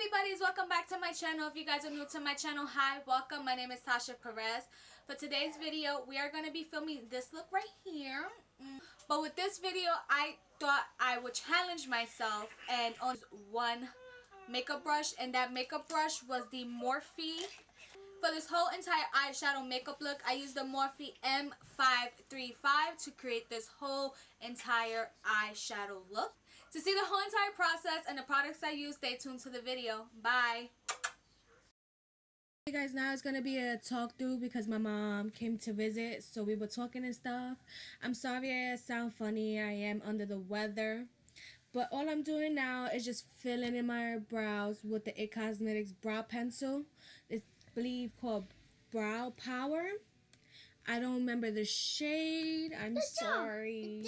everybody, welcome back to my channel. If you guys are new to my channel, hi, welcome. My name is Tashia Perez. For today's video, we are going to be filming this look right here. But with this video, I thought I would challenge myself and on one makeup brush, and that makeup brush was the Morphe. For this whole entire eyeshadow makeup look, I used the Morphe M535 to create this whole entire eyeshadow look. To see the whole entire process and the products I use, stay tuned to the video. Bye! Hey guys, now it's going to be a talk through because my mom came to visit, so we were talking and stuff. I'm sorry I sound funny, I am under the weather. But all I'm doing now is just filling in my brows with the ItCosmetics brow pencil. It's I believe called Brow Power. I don't remember the shade. I'm sorry.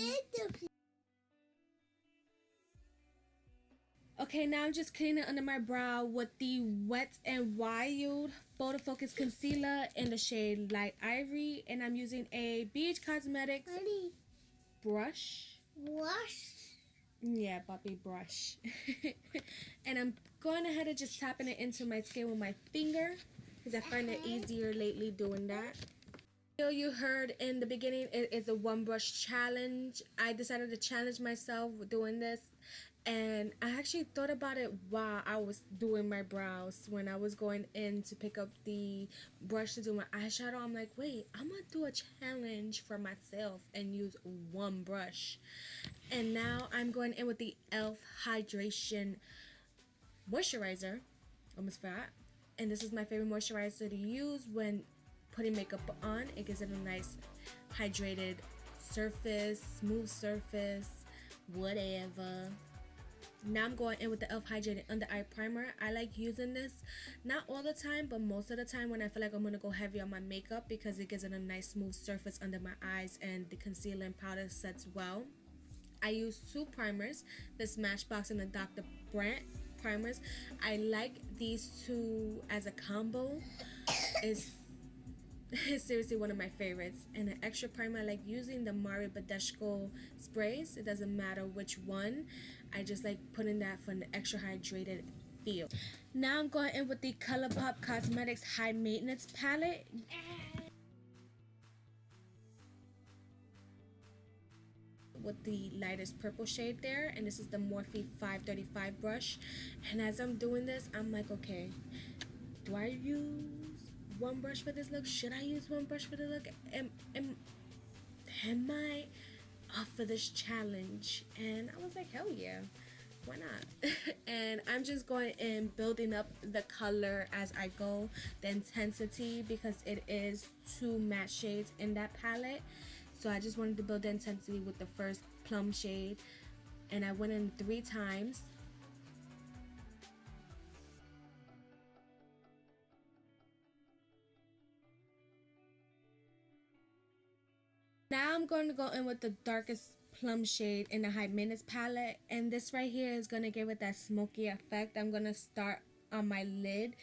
Okay, now I'm just cleaning under my brow with the Wet n Wild Photo Focus Concealer in the shade Light Ivory, and I'm using a ItCosmetics brush. Yeah, Bobby brush. And I'm going ahead and just tapping it into my skin with my finger because I find it easier lately doing that. You heard in the beginning, it is a one brush challenge. I decided to challenge myself with doing this, and I actually thought about it while I was doing my brows. When I was going in to pick up the brush to do my eyeshadow, I'm like, wait, I'm gonna do a challenge for myself and use one brush. And now I'm going in with the e.l.f. Hydration Moisturizer. Almost forgot. And this is my favorite moisturizer to use when putting makeup on. It gives it a nice hydrated surface, smooth surface, whatever. Now I'm going in with the e.l.f. Hydrating Under Eye Primer. I like using this, not all the time, but most of the time when I feel like I'm going to go heavy on my makeup, because it gives it a nice smooth surface under my eyes and the concealer and powder sets well. I use two primers, the Smashbox and the Dr. Brandt primers. I like these two as a combo. It's seriously one of my favorites. And an extra primer, I like using the Mari Badeshko sprays. It doesn't matter which one. I just like putting that for an extra hydrated feel. Now I'm going in with the ColourPop Cosmetics High Maintenance Palette. With the lightest purple shade there, and this is the Morphe 535 brush. And as I'm doing this, I'm like, okay, do I use one brush for this look? Should I use one brush for the look? Am I up for this challenge? And I was like, hell yeah, why not? And I'm just going in building up the color as I go, the intensity, because it is two matte shades in that palette. So I just wanted to build the intensity with the first plum shade, and I went in 3 times. Now I'm going to go in with the darkest plum shade in the High Maintenance palette, and this right here is going to give it that smoky effect. I'm going to start on my lid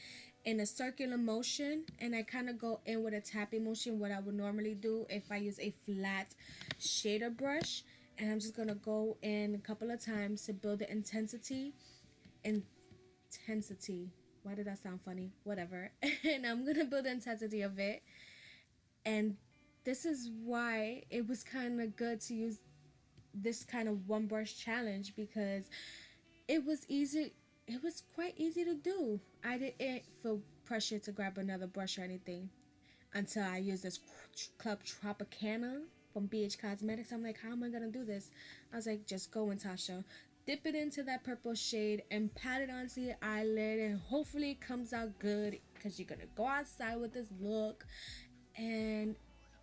in a circular motion, and I kind of go in with a tapping motion, what I would normally do if I use a flat shader brush. And I'm just going to go in a couple of times to build the intensity. Why did that sound funny? Whatever. And I'm going to build the intensity of it. And this is why it was kind of good to use this kind of one brush challenge, because it was easy. It was quite easy to do. I didn't feel pressure to grab another brush or anything until I used this Club Tropicana from ItCosmetics. I'm like, how am I going to do this? I was like, just go in, Tasha. Dip it into that purple shade and pat it onto your eyelid, and hopefully it comes out good, because you're going to go outside with this look. And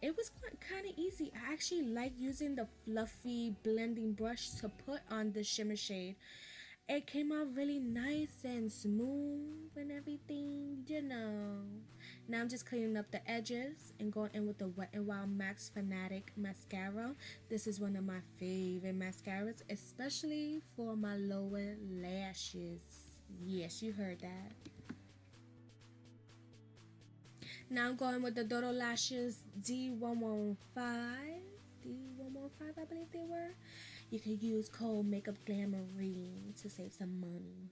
it was kind of easy. I actually like using the fluffy blending brush to put on the shimmer shade. It came out really nice and smooth and everything, you know. Now I'm just cleaning up the edges and going in with the Wet n Wild Max Fanatic Mascara. This is one of my favorite mascaras, especially for my lower lashes. Yes, you heard that. Now I'm going with the Dodo Lashes D115, I believe they were. You can use code Makeup Glamourine to save some money.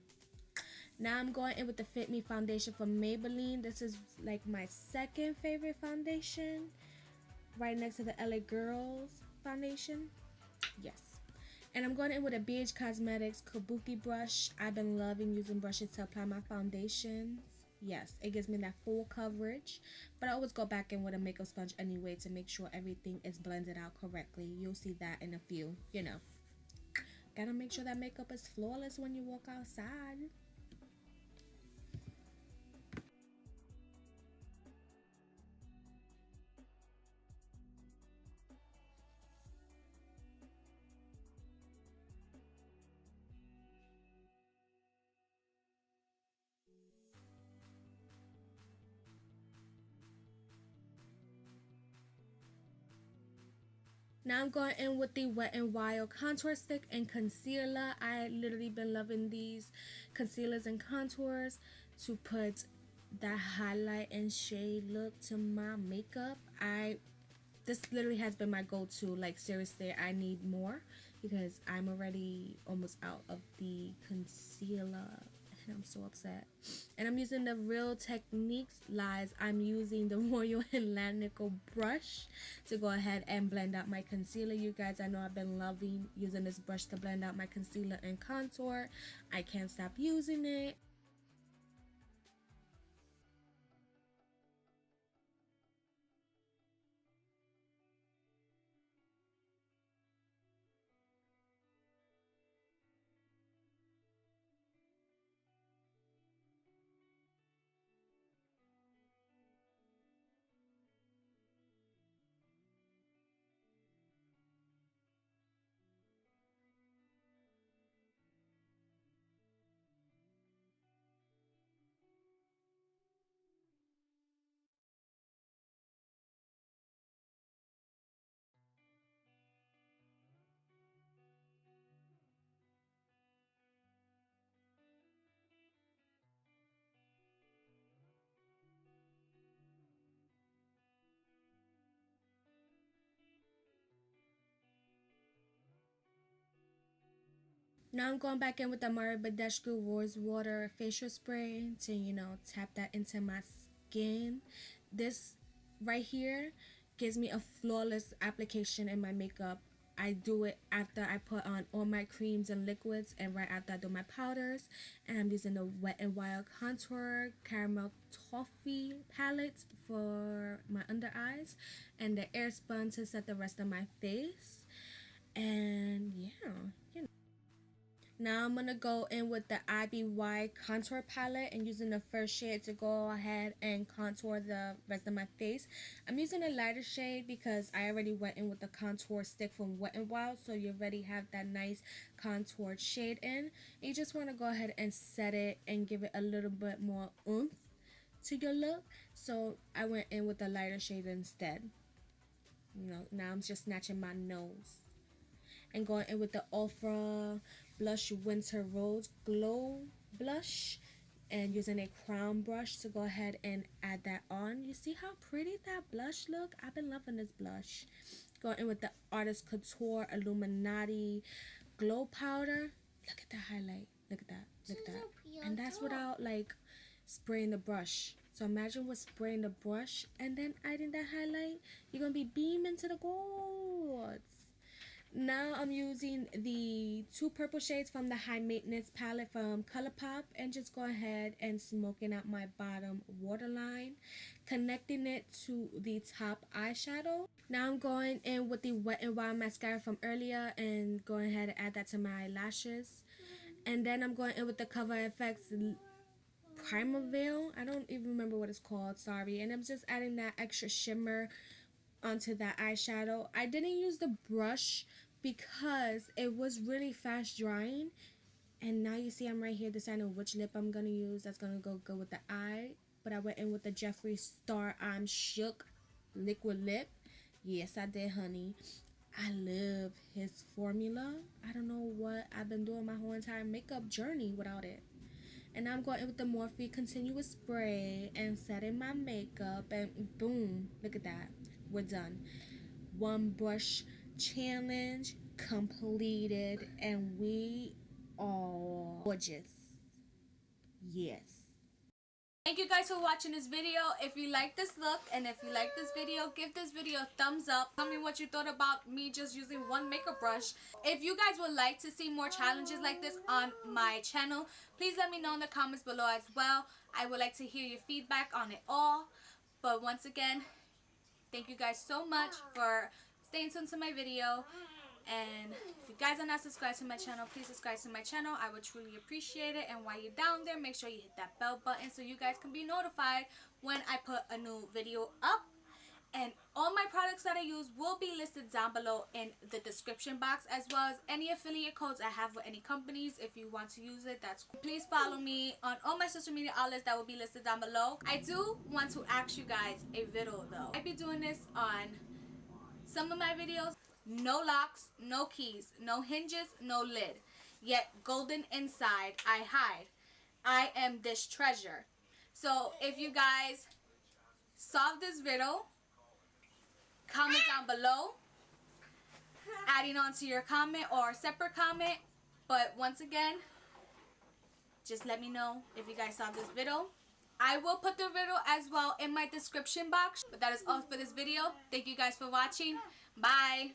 Now I'm going in with the Fit Me foundation from Maybelline. This is like my second favorite foundation, right next to the LA Girls foundation. Yes. And I'm going in with a BH Cosmetics Kabuki brush. I've been loving using brushes to apply my foundations. Yes, it gives me that full coverage. But I always go back in with a makeup sponge anyway to make sure everything is blended out correctly. You'll see that in a few, you know. Gotta make sure that makeup is flawless when you walk outside. Now I'm going in with the Wet n Wild contour stick and concealer. I literally been loving these concealers and contours to put that highlight and shade look to my makeup. This literally has been my go-to. Like seriously, I need more because I'm already almost out of the concealer and I'm so upset. And I'm using the Real Techniques Lies. I'm using the Royal Atlantico brush to go ahead and blend out my concealer. You guys, I know I've been loving using this brush to blend out my concealer and contour. I can't stop using it. Now I'm going back in with the Mari Badescu Rose Water Facial Spray to, you know, tap that into my skin. This right here gives me a flawless application in my makeup. I do it after I put on all my creams and liquids and right after I do my powders. And I'm using the Wet n Wild Contour Caramel Toffee palette for my under eyes and the Air Spun to set the rest of my face. And yeah, you know. Now I'm going to go in with the IBY contour palette and using the first shade to go ahead and contour the rest of my face. I'm using a lighter shade because I already went in with the contour stick from Wet n Wild, so you already have that nice contoured shade in. You just want to go ahead and set it and give it a little bit more oomph to your look. So I went in with the lighter shade instead. You know, now I'm just snatching my nose and going in with the Ultra Blush Winter Rose Glow Blush and using a crown brush to go ahead and add that on. You see how pretty that blush look? I've been loving this blush. Going in with the Artist Couture Illuminati Glow Powder. Look at that highlight. Look at that. Look at that. And that's without like spraying the brush. So imagine with spraying the brush and then adding that highlight. You're going to be beaming to the gold. Now I'm using the two purple shades from the High Maintenance palette from ColourPop and just go ahead and smoking out my bottom waterline, connecting it to the top eyeshadow. Now I'm going in with the Wet n Wild mascara from earlier and going ahead and add that to my lashes. And then I'm going in with the Cover FX Primer Veil. I don't even remember what it's called, sorry. And I'm just adding that extra shimmer onto that eyeshadow. I didn't use the brush because it was really fast drying, and now you see I'm right here deciding which lip I'm gonna use that's gonna go good with the eye. But I went in with the Jeffree Star I'm Shook liquid lip. Yes, I did, honey. I love his formula. I don't know what I've been doing my whole entire makeup journey without it. And now I'm going in with the Morphe Continuous Spray and setting my makeup, and boom, look at that. We're done. One brush challenge completed, and we are gorgeous. Yes. Thank you guys for watching this video. If you like this look and if you like this video, give this video a thumbs up. Tell me what you thought about me just using one makeup brush. If you guys would like to see more challenges like this on my channel, please let me know in the comments below as well. I would like to hear your feedback on it all. But once again, thank you guys so much for staying tuned to my video. And if you guys are not subscribed to my channel, please subscribe to my channel. I would truly appreciate it. And while you're down there, make sure you hit that bell button so you guys can be notified when I put a new video up. And all my products that I use will be listed down below in the description box, as well as any affiliate codes I have with any companies. If you want to use it, that's cool. Please follow me on all my social media outlets that will be listed down below. I do want to ask you guys a video though. I'll be doing this on some of my videos. No locks, no keys, no hinges, no lid. Yet golden inside I hide. I am this treasure. So if you guys saw this video, comment down below, adding on to your comment or a separate comment. But once again, just let me know if you guys saw this video. I will put the video as well in my description box. But that is all for this video. Thank you guys for watching. Bye.